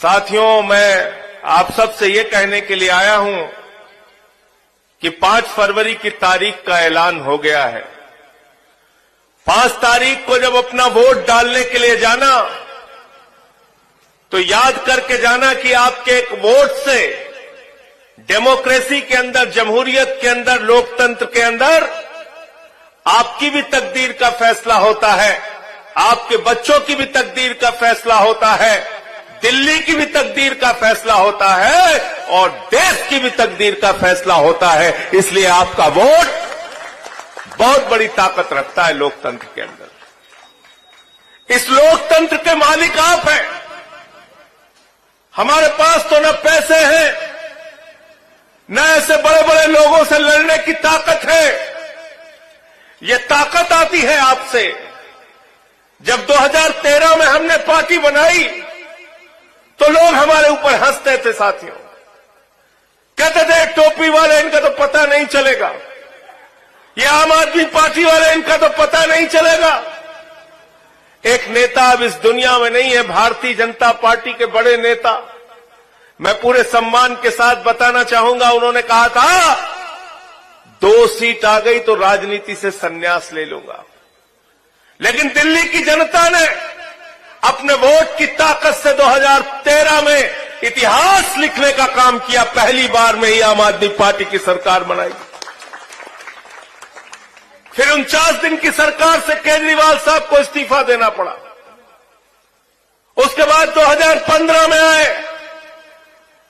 साथियों, मैं आप सबसे ये कहने के लिए आया हूं कि 5 फरवरी की तारीख का ऐलान हो गया है। 5 तारीख को जब अपना वोट डालने के लिए जाना तो याद करके जाना कि आपके एक वोट से डेमोक्रेसी के अंदर, जमहूरियत के अंदर, लोकतंत्र के अंदर आपकी भी तकदीर का फैसला होता है, आपके बच्चों की भी तकदीर का फैसला होता है, दिल्ली की भी तकदीर का फैसला होता है और देश की भी तकदीर का फैसला होता है। इसलिए आपका वोट बहुत बड़ी ताकत रखता है लोकतंत्र के अंदर। इस लोकतंत्र के मालिक आप हैं। हमारे पास तो न पैसे हैं, न ऐसे बड़े बड़े लोगों से लड़ने की ताकत है। ये ताकत आती है आपसे। जब 2013 में हमने पार्टी बनाई तो लोग हमारे ऊपर हंसते थे साथियों, कहते थे टोपी वाले, इनका तो पता नहीं चलेगा, ये आम आदमी पार्टी वाले, इनका तो पता नहीं चलेगा। एक नेता अब इस दुनिया में नहीं है, भारतीय जनता पार्टी के बड़े नेता, मैं पूरे सम्मान के साथ बताना चाहूंगा, उन्होंने कहा था 2 सीट आ गई तो राजनीति से संन्यास ले लूंगा। लेकिन दिल्ली की जनता ने अपने वोट की ताकत से 2013 में इतिहास लिखने का काम किया। पहली बार में ही आम आदमी पार्टी की सरकार बनाई। फिर 49 दिन की सरकार से केजरीवाल साहब को इस्तीफा देना पड़ा। उसके बाद 2015 में आए,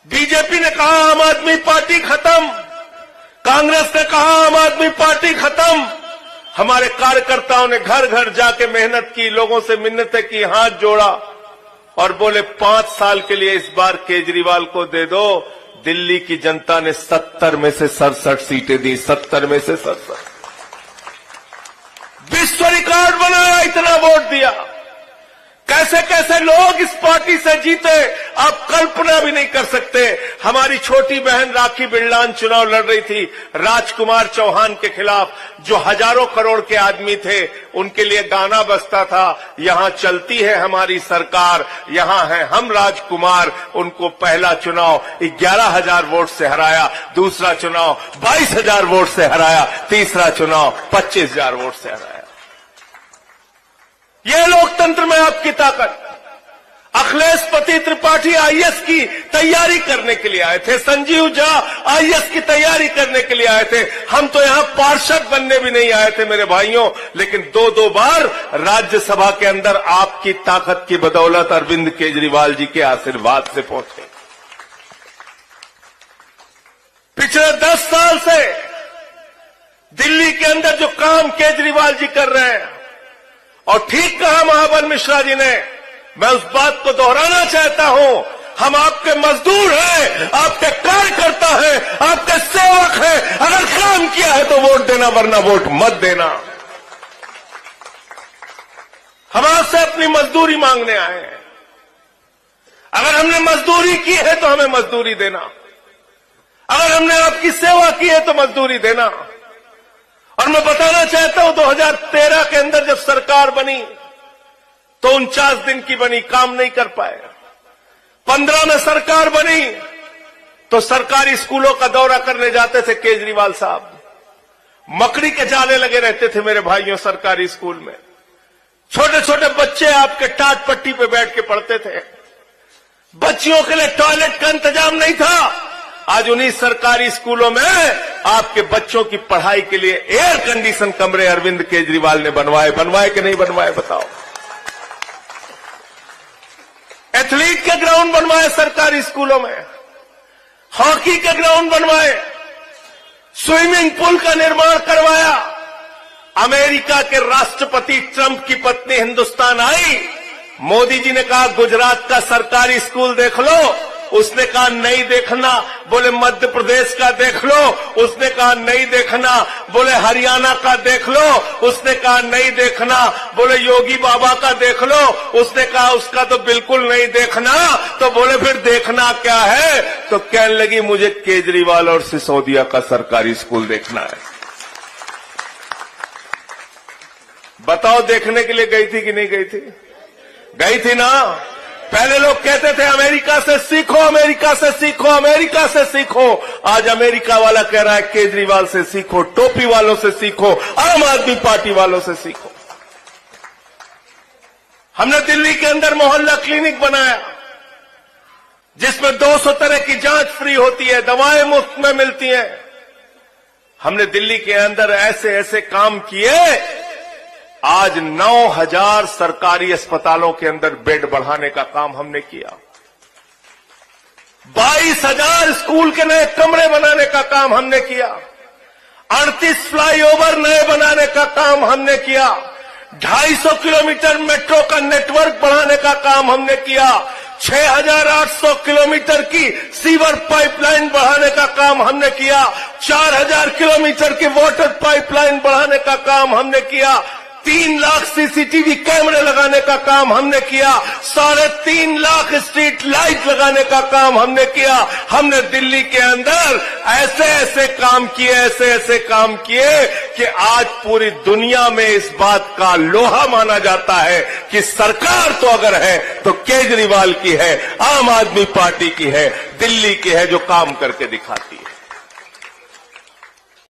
बीजेपी ने कहा आम आदमी पार्टी खत्म, कांग्रेस ने कहा आम आदमी पार्टी खत्म। हमारे कार्यकर्ताओं ने घर घर जाके मेहनत की, लोगों से मिन्नतें की, हाथ जोड़ा और बोले 5 साल के लिए इस बार केजरीवाल को दे दो। दिल्ली की जनता ने 70 में से 67 सीटें दी, 70 में से 67। विश्व रिकॉर्ड बनाया, इतना वोट दिया। कैसे कैसे लोग इस पार्टी से जीते आप कल्पना भी नहीं कर सकते। हमारी छोटी बहन राखी बिरलान चुनाव लड़ रही थी राजकुमार चौहान के खिलाफ, जो हजारों करोड़ के आदमी थे, उनके लिए गाना बजता था, यहां चलती है हमारी सरकार, यहां है हम राजकुमार। उनको पहला चुनाव 11,000 वोट से हराया, दूसरा चुनाव 22,000 वोट से हराया, तीसरा चुनाव 25,000 वोट से हराया। यह लोकतंत्र में आपकी ताकत। अखिलेश पति त्रिपाठी आईएएस की तैयारी करने के लिए आए थे, संजीव झा आईएएस की तैयारी करने के लिए आए थे। हम तो यहां पार्षद बनने भी नहीं आए थे मेरे भाइयों, लेकिन 2-2 बार राज्यसभा के अंदर आपकी ताकत की बदौलत अरविंद केजरीवाल जी के आशीर्वाद से पहुंचे। पिछले 10 साल से दिल्ली के अंदर जो काम केजरीवाल जी कर रहे हैं, और ठीक कहा महाबल मिश्रा जी ने, मैं उस बात को दोहराना चाहता हूं, हम आपके मजदूर हैं, आपके कार्यकर्ता हैं, आपके सेवक हैं। अगर काम किया है तो वोट देना, वरना वोट मत देना। हम आपसे अपनी मजदूरी मांगने आए हैं। अगर हमने मजदूरी की है तो हमें मजदूरी देना, अगर हमने आपकी सेवा की है तो मजदूरी देना। और मैं बताना चाहता हूं 2013 के अंदर जब सरकार बनी तो 49 दिन की बनी, काम नहीं कर पाए। 15 में सरकार बनी तो सरकारी स्कूलों का दौरा करने जाते थे केजरीवाल साहब, मकड़ी के जाले लगे रहते थे मेरे भाइयों सरकारी स्कूल में। छोटे छोटे बच्चे आपके टाट पट्टी पे बैठ के पढ़ते थे, बच्चियों के लिए टॉयलेट का इंतजाम नहीं था। आज उन्हीं सरकारी स्कूलों में आपके बच्चों की पढ़ाई के लिए एयर कंडीशन कमरे अरविंद केजरीवाल ने बनवाए कि नहीं बनवाए बताओ। एथलीट के ग्राउंड बनवाए सरकारी स्कूलों में, हॉकी के ग्राउंड बनवाए, स्विमिंग पूल का निर्माण करवाया। अमेरिका के राष्ट्रपति ट्रंप की पत्नी हिंदुस्तान आई, मोदी जी ने कहा गुजरात का सरकारी स्कूल देख लो, उसने कहा नहीं देखना। बोले मध्य प्रदेश का देख लो, उसने कहा नहीं देखना। बोले हरियाणा का देख लो, उसने कहा नहीं देखना। बोले योगी बाबा का देख लो, उसने कहा उसका तो बिल्कुल नहीं देखना। तो बोले फिर देखना क्या है? तो कहने लगी मुझे केजरीवाल और सिसोदिया का सरकारी स्कूल देखना है। बताओ देखने के लिए गई थी कि नहीं गई थी? गई थी ना? पहले लोग कहते थे अमेरिका से सीखो, अमेरिका से सीखो, अमेरिका से सीखो। आज अमेरिका वाला कह रहा है केजरीवाल से सीखो, टोपी वालों से सीखो, आम आदमी पार्टी वालों से सीखो। हमने दिल्ली के अंदर मोहल्ला क्लिनिक बनाया जिसमें 200 तरह की जांच फ्री होती है, दवाएं मुफ्त में मिलती हैं। हमने दिल्ली के अंदर ऐसे ऐसे काम किए, आज 9000 सरकारी अस्पतालों के अंदर बेड बढ़ाने का काम हमने किया। 22,000 स्कूल के नए कमरे बनाने का काम हमने किया। 38 फ्लाईओवर नए बनाने का काम हमने किया। 250 किलोमीटर मेट्रो का नेटवर्क बढ़ाने का काम हमने किया। 6,800 किलोमीटर की सीवर पाइपलाइन बढ़ाने का काम हमने किया। 4,000 किलोमीटर की वाटर पाइपलाइन बढ़ाने का काम हमने किया। 3 लाख सीसीटीवी कैमरे लगाने का काम हमने किया। 3.5 लाख स्ट्रीट लाइट लगाने का काम हमने किया। हमने दिल्ली के अंदर ऐसे ऐसे काम किए, ऐसे ऐसे काम किए कि आज पूरी दुनिया में इस बात का लोहा माना जाता है कि सरकार तो अगर है तो केजरीवाल की है, आम आदमी पार्टी की है, दिल्ली की है जो काम करके दिखाती है।